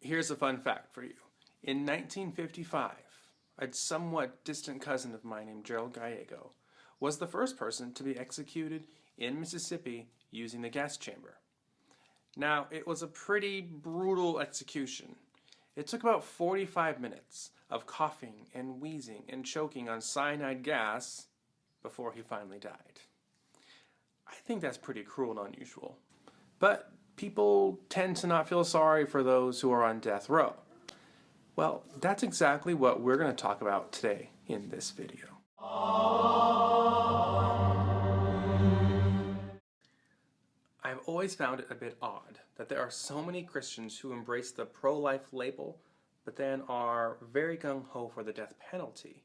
Here's a fun fact for you. In 1955, a somewhat distant cousin of mine named Gerald Gallego was the first person to be executed in Mississippi using the gas chamber. Now, it was a pretty brutal execution. It took about 45 minutes of coughing and wheezing and choking on cyanide gas before he finally died. I think that's pretty cruel and unusual. But people tend to not feel sorry for those who are on death row. Well, that's exactly what we're going to talk about today in this video. I've always found it a bit odd that there are so many Christians who embrace the pro-life label, but then are very gung-ho for the death penalty.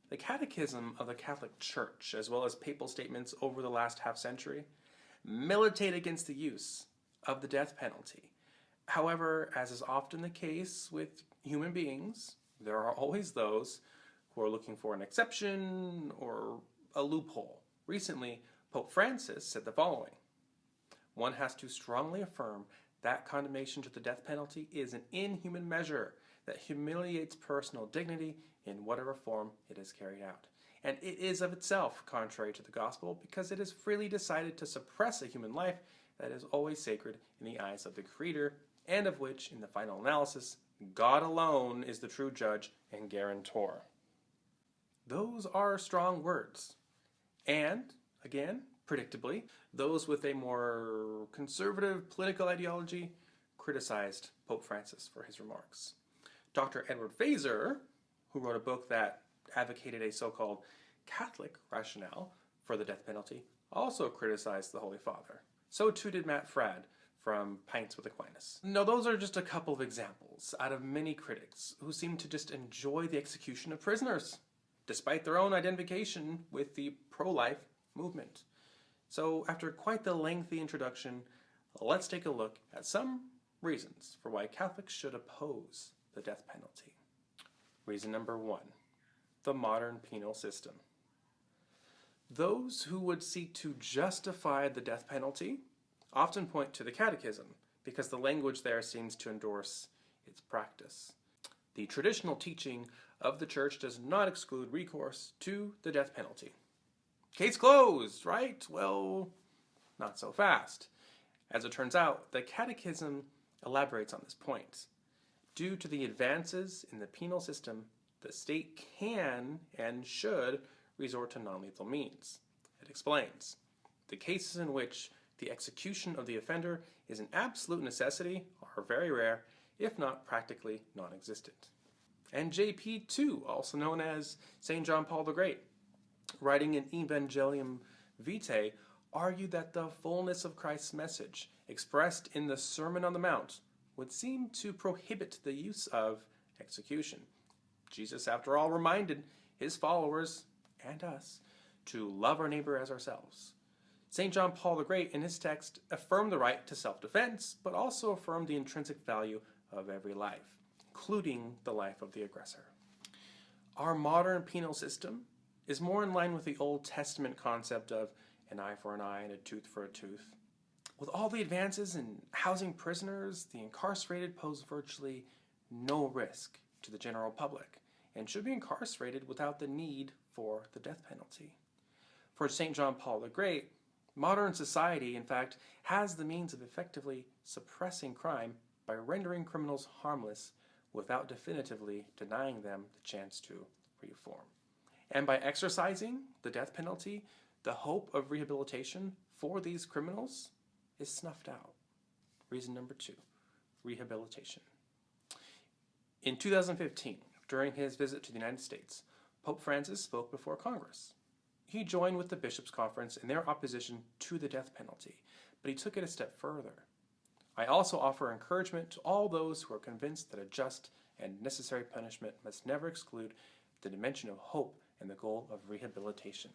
The Catechism of the Catholic Church, as well as papal statements over the last half-century, militate against the use of the death penalty. However, as is often the case with human beings, there are always those who are looking for an exception or a loophole. Recently, Pope Francis said the following: "One has to strongly affirm that condemnation to the death penalty is an inhuman measure that humiliates personal dignity in whatever form it is carried out. And it is of itself contrary to the gospel because it is freely decided to suppress a human life that is always sacred in the eyes of the Creator, and of which, in the final analysis, God alone is the true judge and guarantor." Those are strong words. And, again, predictably, those with a more conservative political ideology criticized Pope Francis for his remarks. Dr. Edward Feser, who wrote a book that advocated a so-called Catholic rationale for the death penalty, also criticized the Holy Father. So too did Matt Fradd from Pints with Aquinas. Now, those are just a couple of examples out of many critics who seem to just enjoy the execution of prisoners, despite their own identification with the pro-life movement. So, after quite the lengthy introduction, let's take a look at some reasons for why Catholics should oppose the death penalty. Reason number 1, the modern penal system. Those who would seek to justify the death penalty often point to the Catechism because the language there seems to endorse its practice. The traditional teaching of the Church does not exclude recourse to the death penalty. Case closed, right? Well, not so fast. As it turns out, the Catechism elaborates on this point. Due to the advances in the penal system, the state can and should resort to non-lethal means. It explains, the cases in which the execution of the offender is an absolute necessity are very rare, if not practically non-existent. And JP2, also known as St. John Paul the Great, writing in Evangelium Vitae, argued that the fullness of Christ's message, expressed in the Sermon on the Mount, would seem to prohibit the use of execution. Jesus, after all, reminded his followers, and us, to love our neighbor as ourselves. St. John Paul the Great, in his text, affirmed the right to self-defense, but also affirmed the intrinsic value of every life, including the life of the aggressor. Our modern penal system is more in line with the Old Testament concept of an eye for an eye and a tooth for a tooth. With all the advances in housing prisoners, the incarcerated pose virtually no risk to the general public and should be incarcerated without the need for the death penalty. For St. John Paul the Great, modern society, in fact, has the means of effectively suppressing crime by rendering criminals harmless without definitively denying them the chance to reform. And by exercising the death penalty, the hope of rehabilitation for these criminals is snuffed out. Reason number 2, rehabilitation. In 2015, during his visit to the United States, Pope Francis spoke before Congress. He joined with the Bishops' Conference in their opposition to the death penalty, but he took it a step further. I also offer encouragement to all those who are convinced that a just and necessary punishment must never exclude the dimension of hope and the goal of rehabilitation.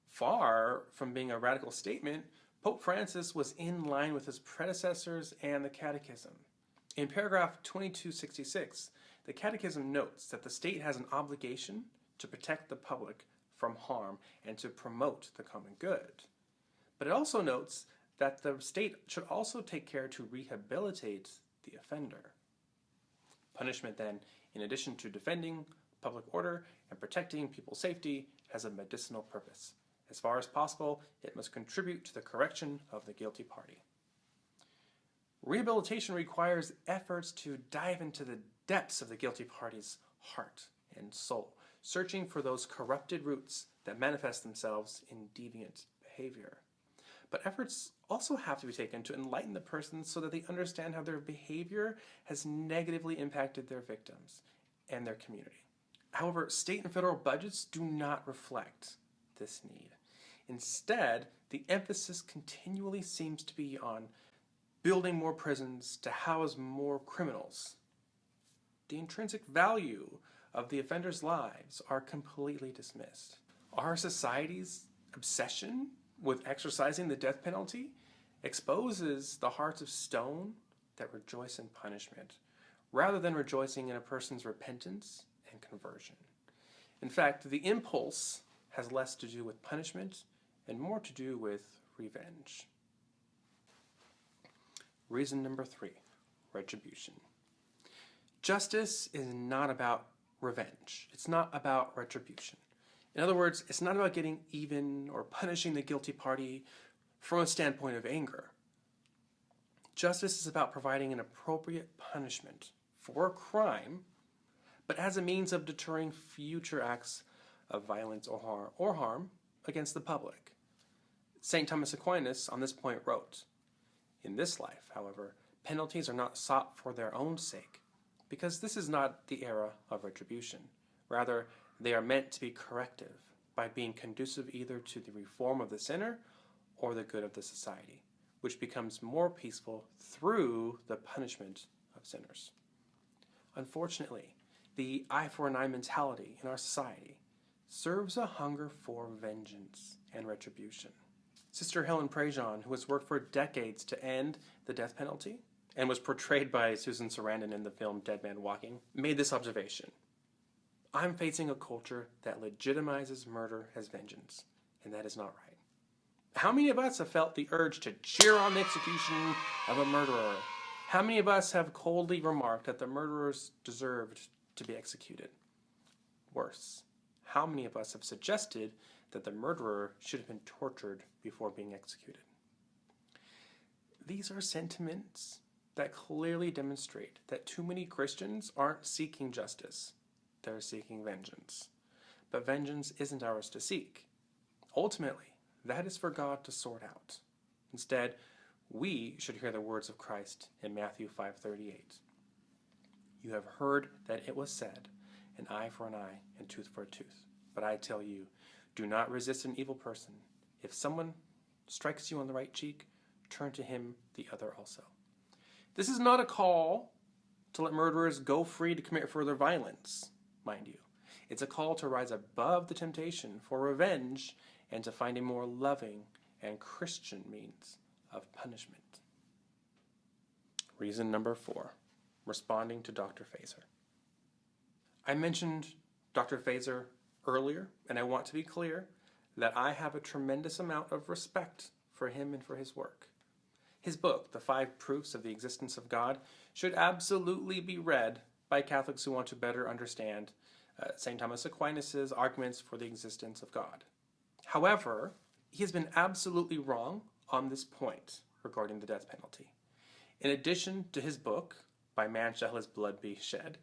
Far from being a radical statement, Pope Francis was in line with his predecessors and the Catechism. In paragraph 2266, the Catechism notes that the state has an obligation to protect the public from harm and to promote the common good. But it also notes that the state should also take care to rehabilitate the offender. Punishment then, in addition to defending public order and protecting people's safety, has a medicinal purpose. As far as possible, it must contribute to the correction of the guilty party. Rehabilitation requires efforts to dive into the depths of the guilty party's heart and soul, searching for those corrupted roots that manifest themselves in deviant behavior. But efforts also have to be taken to enlighten the person so that they understand how their behavior has negatively impacted their victims and their community. However, state and federal budgets do not reflect this need. Instead, the emphasis continually seems to be on building more prisons to house more criminals. The intrinsic value of the offenders' lives are completely dismissed. Our society's obsession with exercising the death penalty exposes the hearts of stone that rejoice in punishment, rather than rejoicing in a person's repentance and conversion. In fact, the impulse has less to do with punishment and more to do with revenge. Reason number 3, retribution. Justice is not about revenge. It's not about retribution. In other words, it's not about getting even or punishing the guilty party from a standpoint of anger. Justice is about providing an appropriate punishment for a crime, but as a means of deterring future acts of violence or harm against the public. St. Thomas Aquinas on this point wrote, "In this life, however, penalties are not sought for their own sake, because this is not the era of retribution. Rather, they are meant to be corrective by being conducive either to the reform of the sinner or the good of the society, which becomes more peaceful through the punishment of sinners." Unfortunately, the eye for an eye mentality in our society serves a hunger for vengeance and retribution. Sister Helen Prejean, who has worked for decades to end the death penalty and was portrayed by Susan Sarandon in the film Dead Man Walking, made this observation: "I'm facing a culture that legitimizes murder as vengeance, and that is not right." How many of us have felt the urge to cheer on the execution of a murderer? How many of us have coldly remarked that the murderers deserved to be executed? Worse, how many of us have suggested that the murderer should have been tortured before being executed? These are sentiments that clearly demonstrate that too many Christians aren't seeking justice. They're seeking vengeance. But vengeance isn't ours to seek. Ultimately, that is for God to sort out. Instead, we should hear the words of Christ in Matthew 5:38. "You have heard that it was said, an eye for an eye and tooth for a tooth. But I tell you, do not resist an evil person. If someone strikes you on the right cheek, turn to him the other also." This is not a call to let murderers go free to commit further violence, mind you. It's a call to rise above the temptation for revenge and to find a more loving and Christian means of punishment. Reason number 4, responding to Dr. Feser. I mentioned Dr. Feser earlier, and I want to be clear that I have a tremendous amount of respect for him and for his work. His book, The 5 Proofs of the Existence of God, should absolutely be read by Catholics who want to better understand St. Thomas Aquinas' arguments for the existence of God. However, he has been absolutely wrong on this point regarding the death penalty. In addition to his book, By Man Shall His Blood Be Shed,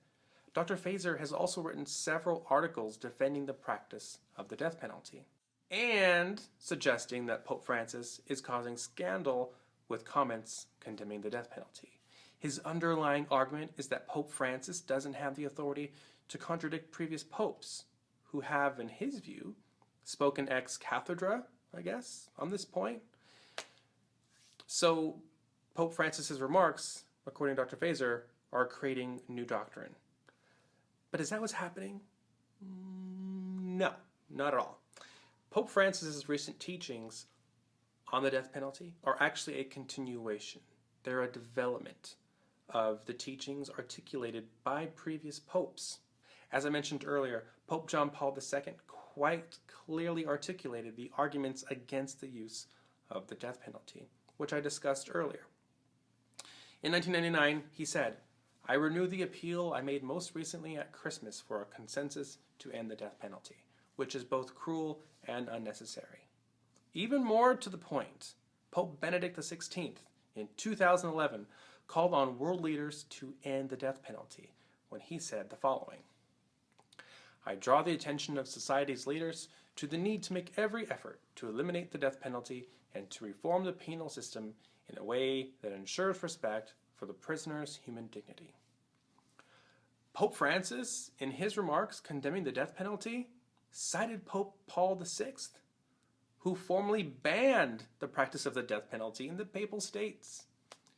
Dr. Feser has also written several articles defending the practice of the death penalty and suggesting that Pope Francis is causing scandal with comments condemning the death penalty. His underlying argument is that Pope Francis doesn't have the authority to contradict previous popes who have, in his view, spoken ex cathedra, I guess, on this point. So Pope Francis's remarks, according to Dr. Feser, are creating new doctrine. But is that what's happening? No, not at all. Pope Francis's recent teachings on the death penalty are actually a continuation. They're a development of the teachings articulated by previous popes. As I mentioned earlier, Pope John Paul II quite clearly articulated the arguments against the use of the death penalty, which I discussed earlier. In 1999, he said, I renew the appeal I made most recently at Christmas for a consensus to end the death penalty, which is both cruel and unnecessary. Even more to the point, Pope Benedict XVI in 2011 called on world leaders to end the death penalty when he said the following: I draw the attention of society's leaders to the need to make every effort to eliminate the death penalty and to reform the penal system in a way that ensures respect for the prisoner's human dignity. Pope Francis, in his remarks condemning the death penalty, cited Pope Paul VI, who formally banned the practice of the death penalty in the papal states.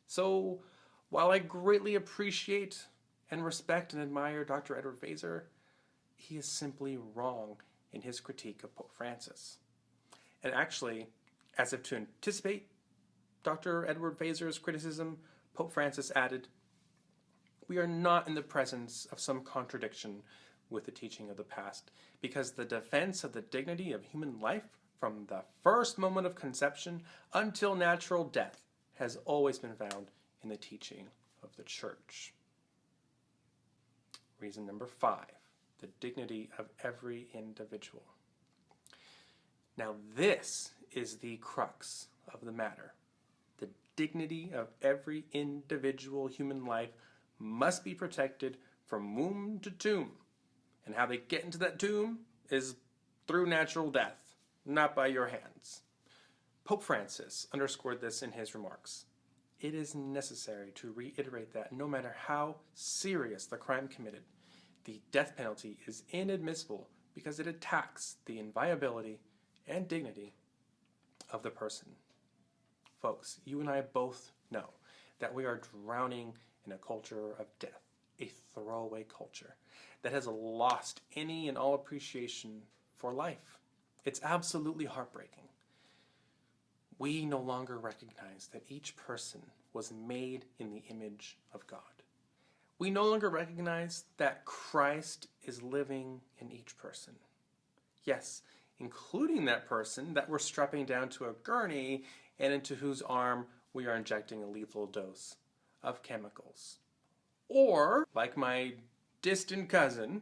So, while I greatly appreciate and respect and admire Dr. Edward Feser, he is simply wrong in his critique of Pope Francis. And actually, as if to anticipate Dr. Edward Feser's criticism, Pope Francis added, we are not in the presence of some contradiction with the teaching of the past, because the defense of the dignity of human life from the first moment of conception until natural death has always been found in the teaching of the Church. Reason number 5, the dignity of every individual. Now this is the crux of the matter. The dignity of every individual human life must be protected from womb to tomb. And how they get into that tomb is through natural death, not by your hands. Pope Francis underscored this in his remarks. It is necessary to reiterate that no matter how serious the crime committed, the death penalty is inadmissible because it attacks the inviolability and dignity of the person. Folks, you and I both know that we are drowning in a culture of death, a throwaway culture that has lost any and all appreciation for life. It's absolutely heartbreaking. We no longer recognize that each person was made in the image of God. We no longer recognize that Christ is living in each person. Yes, including that person that we're strapping down to a gurney and into whose arm we are injecting a lethal dose of chemicals. Or, like my distant cousin,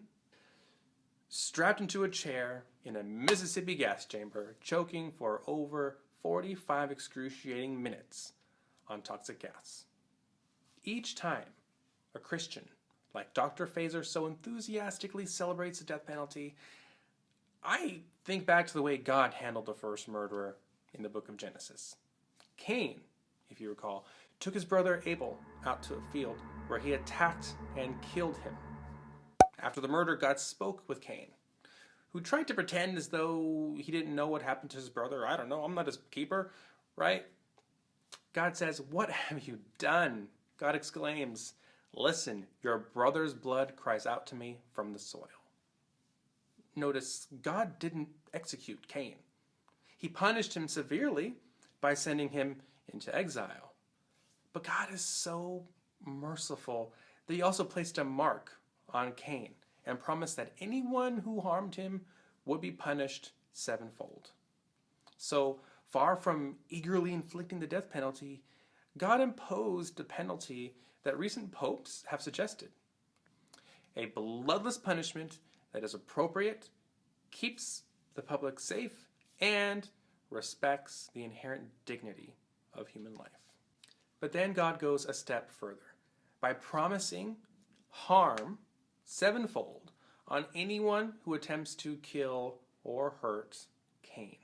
strapped into a chair in a Mississippi gas chamber, choking for over 45 excruciating minutes on toxic gas. Each time a Christian, like Dr. Feser so enthusiastically celebrates the death penalty, I think back to the way God handled the first murderer in the book of Genesis. Cain, if you recall, took his brother Abel out to a field where he attacked and killed him. After the murder, God spoke with Cain, who tried to pretend as though he didn't know what happened to his brother. I don't know, I'm not his keeper, right? God says, "What have you done?" God exclaims, "Listen, your brother's blood cries out to me from the soil." Notice, God didn't execute Cain. He punished him severely by sending him into exile. But God is so merciful that he also placed a mark on Cain and promised that anyone who harmed him would be punished sevenfold. So, far from eagerly inflicting the death penalty, God imposed a penalty that recent popes have suggested. A bloodless punishment that is appropriate, keeps the public safe, and respects the inherent dignity of human life. But then God goes a step further by promising harm sevenfold on anyone who attempts to kill or hurt Cain.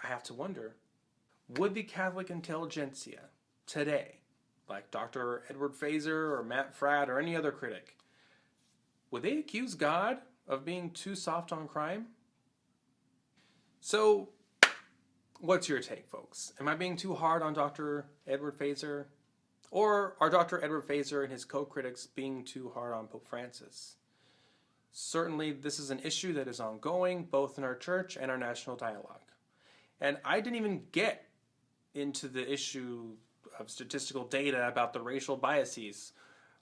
I have to wonder, would the Catholic intelligentsia today, like Dr. Edward Feser or Matt Fradd or any other critic, would they accuse God of being too soft on crime? So, what's your take, folks? Am I being too hard on Dr. Edward Feser? Or are Dr. Edward Feser and his co-critics being too hard on Pope Francis? Certainly, this is an issue that is ongoing, both in our church and our national dialogue. And I didn't even get into the issue of statistical data about the racial biases,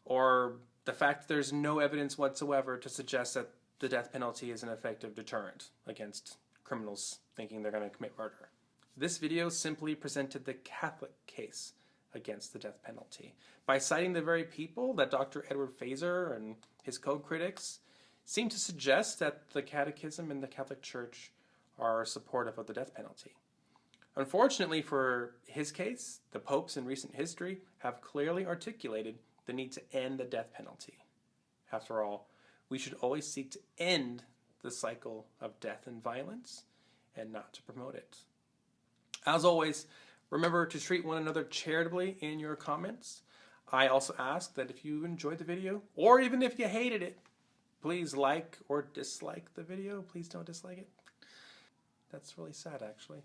or the fact that there's no evidence whatsoever to suggest that the death penalty is an effective deterrent against criminals thinking they're going to commit murder. This video simply presented the Catholic case against the death penalty by citing the very people that Dr. Edward Feser and his co-critics seem to suggest that the Catechism and the Catholic Church are supportive of the death penalty. Unfortunately for his case, the popes in recent history have clearly articulated the need to end the death penalty. After all, we should always seek to end the cycle of death and violence and not to promote it. As always, remember to treat one another charitably in your comments. I also ask that if you enjoyed the video, or even if you hated it, please like or dislike the video. Please don't dislike it. That's really sad, actually.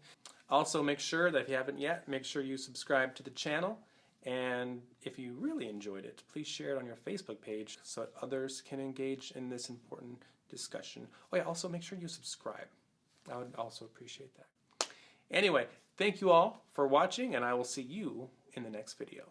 Also, make sure that if you haven't yet, make sure you subscribe to the channel. And if you really enjoyed it, please share it on your Facebook page so that others can engage in this important discussion. Oh yeah, also make sure you subscribe. I would also appreciate that. Anyway, thank you all for watching, and I will see you in the next video.